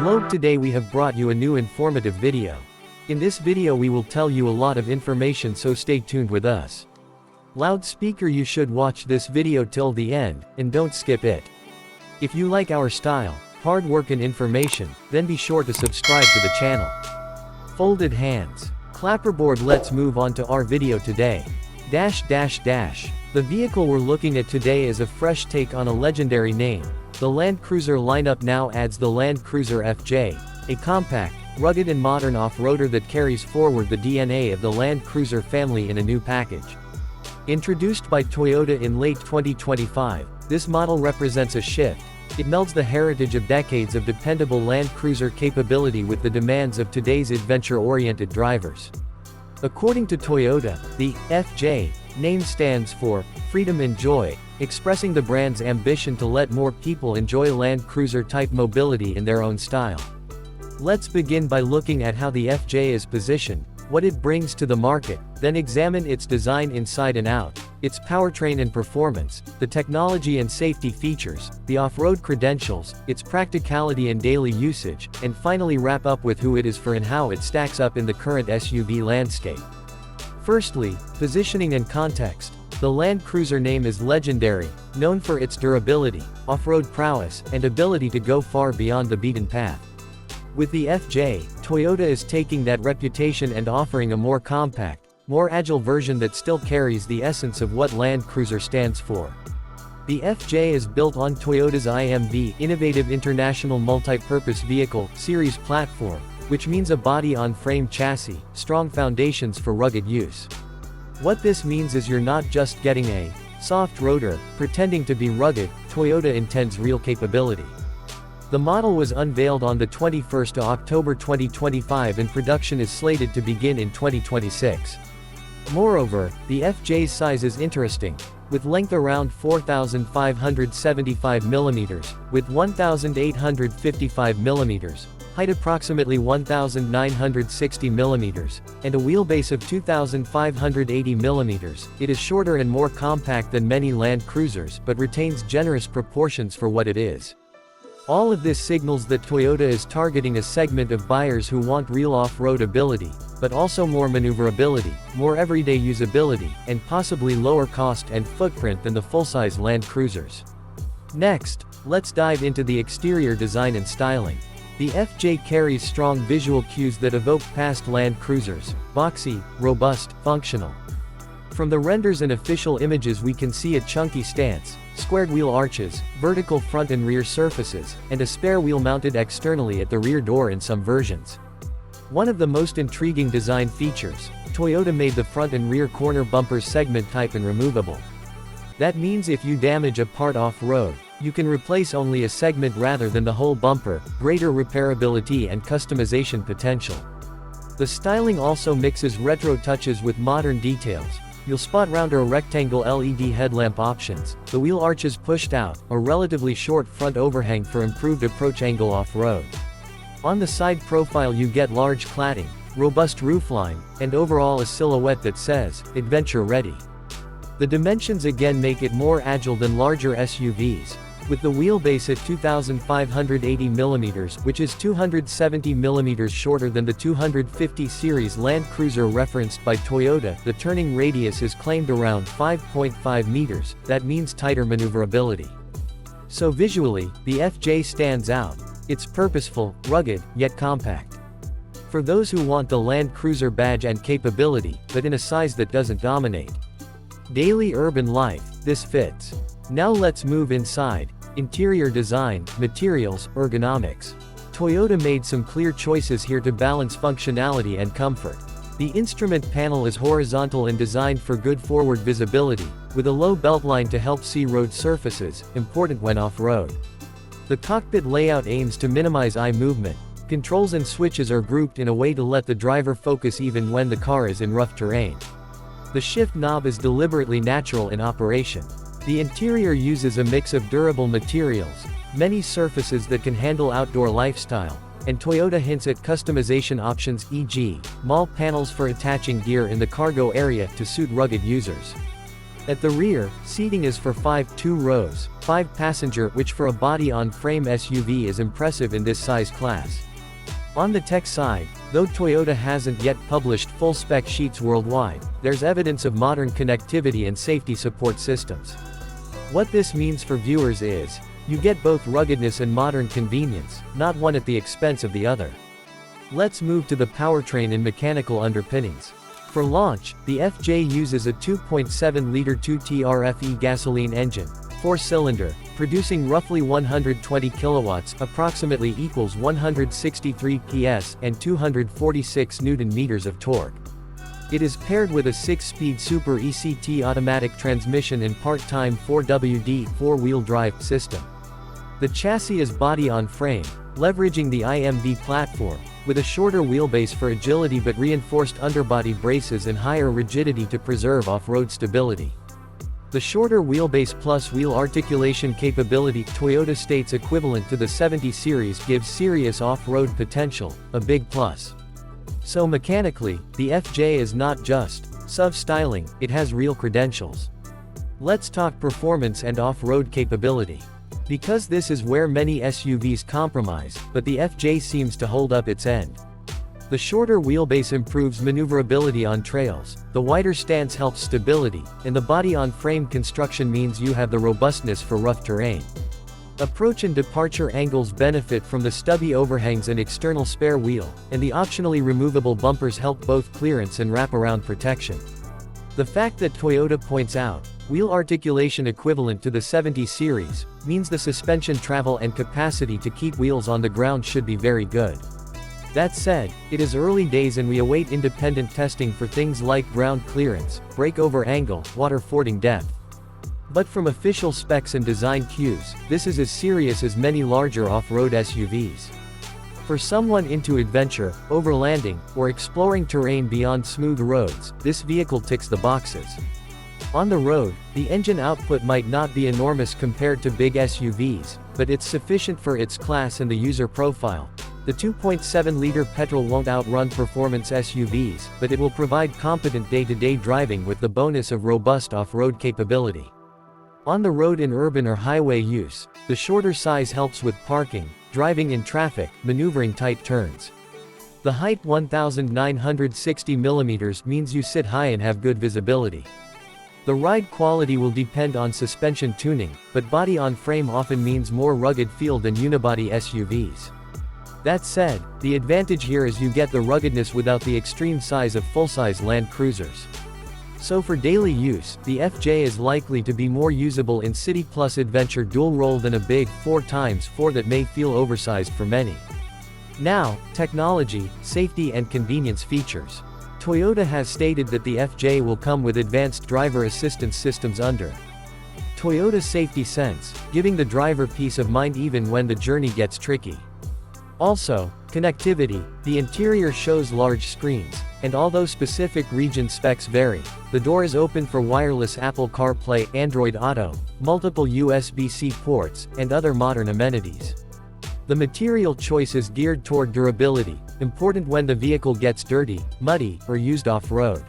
Globe, today we have brought you a new informative video. In this video we will tell you a lot of information, so stay tuned with us. Loudspeaker, you should watch this video till the end, and don't skip it. If you like our style, hard work and information, then be sure to subscribe to the channel. Folded hands. Clapperboard. Let's move on to our video today. The vehicle we're looking at today is a fresh take on a legendary name. The Land Cruiser lineup now adds the Land Cruiser FJ, a compact, rugged and modern off-roader that carries forward the DNA of the Land Cruiser family in a new package. Introduced by Toyota in late 2025, this model represents a shift. It melds the heritage of decades of dependable Land Cruiser capability with the demands of today's adventure-oriented drivers. According to Toyota, the FJ name stands for Freedom and Joy, expressing the brand's ambition to let more people enjoy Land Cruiser-type mobility in their own style. Let's begin by looking at how the FJ is positioned, what it brings to the market, then examine its design inside and out, its powertrain and performance, the technology and safety features, the off-road credentials, its practicality and daily usage, and finally wrap up with who it is for and how it stacks up in the current SUV landscape. Firstly, positioning and context. The Land Cruiser name is legendary, known for its durability, off-road prowess, and ability to go far beyond the beaten path. With the FJ, Toyota is taking that reputation and offering a more compact, more agile version that still carries the essence of what Land Cruiser stands for. The FJ is built on Toyota's IMV, Innovative International Multi-Purpose Vehicle, series platform, which means a body-on-frame chassis, strong foundations for rugged use. What this means is you're not just getting a soft roader, pretending to be rugged. Toyota intends real capability. The model was unveiled on the 21st of October 2025 and production is slated to begin in 2026. Moreover, the FJ's size is interesting, with length around 4,575 mm, width 1,855 mm, height approximately 1,960 mm, and a wheelbase of 2,580 mm. It is shorter and more compact than many Land Cruisers but retains generous proportions for what it is. All of this signals that Toyota is targeting a segment of buyers who want real off-road ability, but also more maneuverability, more everyday usability, and possibly lower cost and footprint than the full-size Land Cruisers. Next, let's dive into the exterior design and styling. The FJ carries strong visual cues that evoke past Land Cruisers: boxy, robust, functional. From the renders and official images we can see a chunky stance, squared wheel arches, vertical front and rear surfaces, and a spare wheel mounted externally at the rear door in some versions. One of the most intriguing design features, Toyota made the front and rear corner bumpers segment type and removable. That means if you damage a part off-road, you can replace only a segment rather than the whole bumper, greater repairability and customization potential. The styling also mixes retro touches with modern details. You'll spot rounder rectangle LED headlamp options, the wheel arches pushed out, a relatively short front overhang for improved approach angle off-road. On the side profile you get large cladding, robust roofline, and overall a silhouette that says, "Adventure Ready." The dimensions again make it more agile than larger SUVs, with the wheelbase at 2,580 mm, which is 270 mm shorter than the 250 series Land Cruiser referenced by Toyota. The turning radius is claimed around 5.5 meters, that means tighter maneuverability. So visually, the FJ stands out. It's purposeful, rugged, yet compact. For those who want the Land Cruiser badge and capability, but in a size that doesn't dominate daily urban life, this fits. Now let's move inside. Interior design, materials, ergonomics. Toyota made some clear choices here to balance functionality and comfort. The instrument panel is horizontal and designed for good forward visibility, with a low beltline to help see road surfaces, important when off-road. The cockpit layout aims to minimize eye movement. Controls and switches are grouped in a way to let the driver focus even when the car is in rough terrain. The shift knob is deliberately natural in operation. The interior uses a mix of durable materials, many surfaces that can handle outdoor lifestyle, and Toyota hints at customization options, e.g., mall panels for attaching gear in the cargo area to suit rugged users. At the rear, seating is for 2 rows, 5 passenger, which for a body-on-frame SUV is impressive in this size class. On the tech side, though Toyota hasn't yet published full-spec sheets worldwide, there's evidence of modern connectivity and safety support systems. What this means for viewers is, you get both ruggedness and modern convenience, not one at the expense of the other. Let's move to the powertrain and mechanical underpinnings. For launch, the FJ uses a 2.7-liter 2TRFE gasoline engine, 4-cylinder, producing roughly 120 kilowatts, approximately equals 163 PS, and 246 Newton-meters of torque. It is paired with a 6-speed Super ECT automatic transmission and part-time 4WD four-wheel drive system. The chassis is body-on-frame, leveraging the IMV platform, with a shorter wheelbase for agility but reinforced underbody braces and higher rigidity to preserve off-road stability. The shorter wheelbase plus wheel articulation capability, Toyota states equivalent to the 70 series, gives serious off-road potential, a big plus. So mechanically, the FJ is not just SUV styling, it has real credentials. Let's talk performance and off-road capability. Because this is where many SUVs compromise, but the FJ seems to hold up its end. The shorter wheelbase improves maneuverability on trails, the wider stance helps stability, and the body-on-frame construction means you have the robustness for rough terrain. Approach and departure angles benefit from the stubby overhangs and external spare wheel, and the optionally removable bumpers help both clearance and wraparound protection. The fact that Toyota points out, wheel articulation equivalent to the 70 series, means the suspension travel and capacity to keep wheels on the ground should be very good. That said, it is early days and we await independent testing for things like ground clearance, breakover angle, water fording depth. But from official specs and design cues, this is as serious as many larger off-road SUVs. For someone into adventure, overlanding, or exploring terrain beyond smooth roads, this vehicle ticks the boxes. On the road, the engine output might not be enormous compared to big SUVs, but it's sufficient for its class and the user profile. The 2.7-liter petrol won't outrun performance SUVs, but it will provide competent day-to-day driving with the bonus of robust off-road capability. On the road in urban or highway use, the shorter size helps with parking, driving in traffic, maneuvering tight turns. The height 1,960 mm means you sit high and have good visibility. The ride quality will depend on suspension tuning, but body-on-frame often means more rugged feel than unibody SUVs. That said, the advantage here is you get the ruggedness without the extreme size of full-size Land Cruisers. So for daily use, the FJ is likely to be more usable in city plus adventure dual role than a big 4x4 that may feel oversized for many. Now, technology, safety and convenience features. Toyota has stated that the FJ will come with advanced driver assistance systems under Toyota Safety Sense, giving the driver peace of mind even when the journey gets tricky. Also, connectivity, the interior shows large screens, and although specific region specs vary, the door is open for wireless Apple CarPlay, Android Auto, multiple USB-C ports, and other modern amenities. The material choice is geared toward durability, important when the vehicle gets dirty, muddy, or used off-road.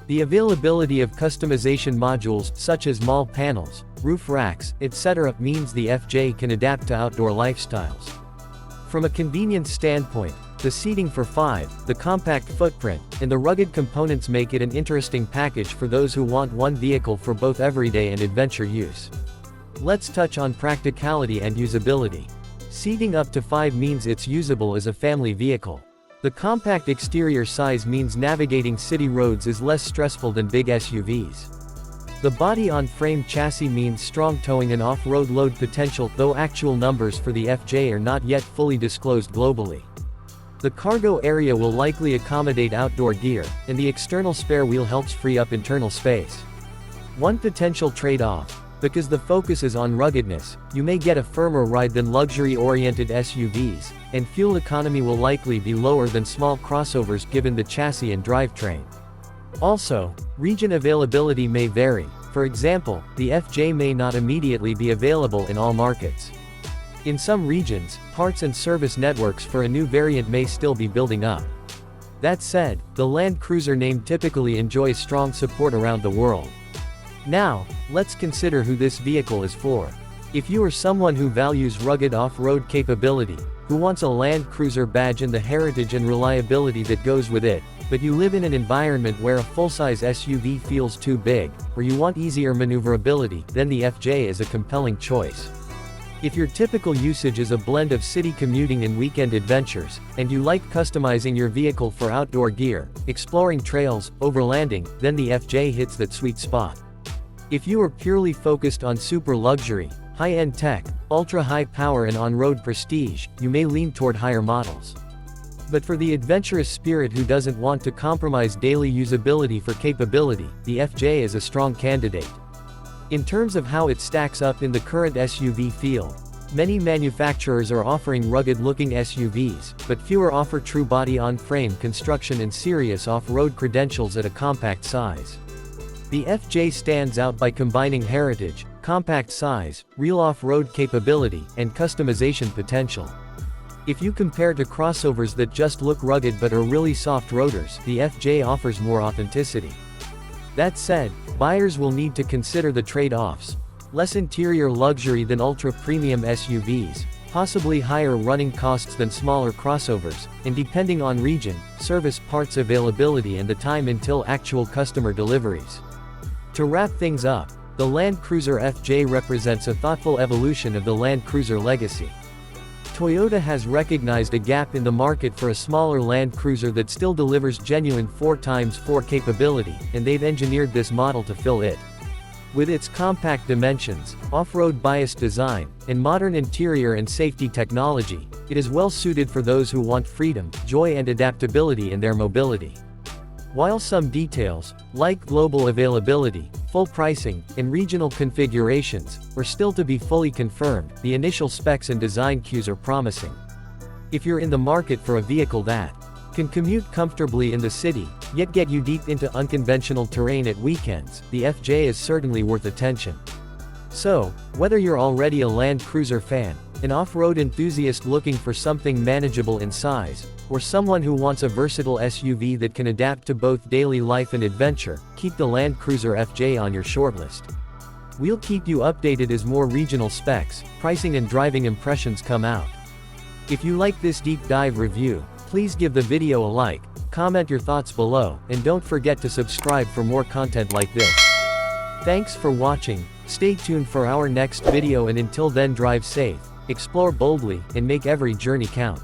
The availability of customization modules, such as mall panels, roof racks, etc., means the FJ can adapt to outdoor lifestyles. From a convenience standpoint, the seating for 5, the compact footprint, and the rugged components make it an interesting package for those who want one vehicle for both everyday and adventure use. Let's touch on practicality and usability. Seating up to 5 means it's usable as a family vehicle. The compact exterior size means navigating city roads is less stressful than big SUVs. The body-on-frame chassis means strong towing and off-road load potential, though actual numbers for the FJ are not yet fully disclosed globally. The cargo area will likely accommodate outdoor gear, and the external spare wheel helps free up internal space. One potential trade-off: because the focus is on ruggedness, you may get a firmer ride than luxury-oriented SUVs, and fuel economy will likely be lower than small crossovers given the chassis and drivetrain. Also, region availability may vary. For example, the FJ may not immediately be available in all markets. In some regions, parts and service networks for a new variant may still be building up. That said, the Land Cruiser name typically enjoys strong support around the world. Now, let's consider who this vehicle is for. If you are someone who values rugged off-road capability, who wants a Land Cruiser badge and the heritage and reliability that goes with it, but you live in an environment where a full-size SUV feels too big, or you want easier maneuverability, then the FJ is a compelling choice. If your typical usage is a blend of city commuting and weekend adventures, and you like customizing your vehicle for outdoor gear, exploring trails, overlanding, then the FJ hits that sweet spot. If you are purely focused on super luxury, high-end tech, ultra-high power and on-road prestige, you may lean toward higher models. But for the adventurous spirit who doesn't want to compromise daily usability for capability, the FJ is a strong candidate. In terms of how it stacks up in the current SUV field, many manufacturers are offering rugged-looking SUVs, but fewer offer true body-on-frame construction and serious off-road credentials at a compact size. The FJ stands out by combining heritage, compact size, real off-road capability, and customization potential. If you compare to crossovers that just look rugged but are really soft rotors, the FJ offers more authenticity. That said, buyers will need to consider the trade-offs. Less interior luxury than ultra-premium SUVs, possibly higher running costs than smaller crossovers, and depending on region, service parts availability and the time until actual customer deliveries. To wrap things up, the Land Cruiser FJ represents a thoughtful evolution of the Land Cruiser legacy. Toyota has recognized a gap in the market for a smaller Land Cruiser that still delivers genuine 4x4 capability, and they've engineered this model to fill it. With its compact dimensions, off-road biased design, and modern interior and safety technology, it is well suited for those who want freedom, joy and adaptability in their mobility. While some details, like global availability, full pricing, and regional configurations, are still to be fully confirmed, the initial specs and design cues are promising. If you're in the market for a vehicle that can commute comfortably in the city, yet get you deep into unconventional terrain at weekends, the FJ is certainly worth attention. So, whether you're already a Land Cruiser fan, an off-road enthusiast looking for something manageable in size, or someone who wants a versatile SUV that can adapt to both daily life and adventure, keep the Land Cruiser FJ on your shortlist. We'll keep you updated as more regional specs, pricing and driving impressions come out. If you like this deep dive review, please give the video a like, comment your thoughts below, and don't forget to subscribe for more content like this. Thanks for watching, stay tuned for our next video and until then drive safe, explore boldly, and make every journey count.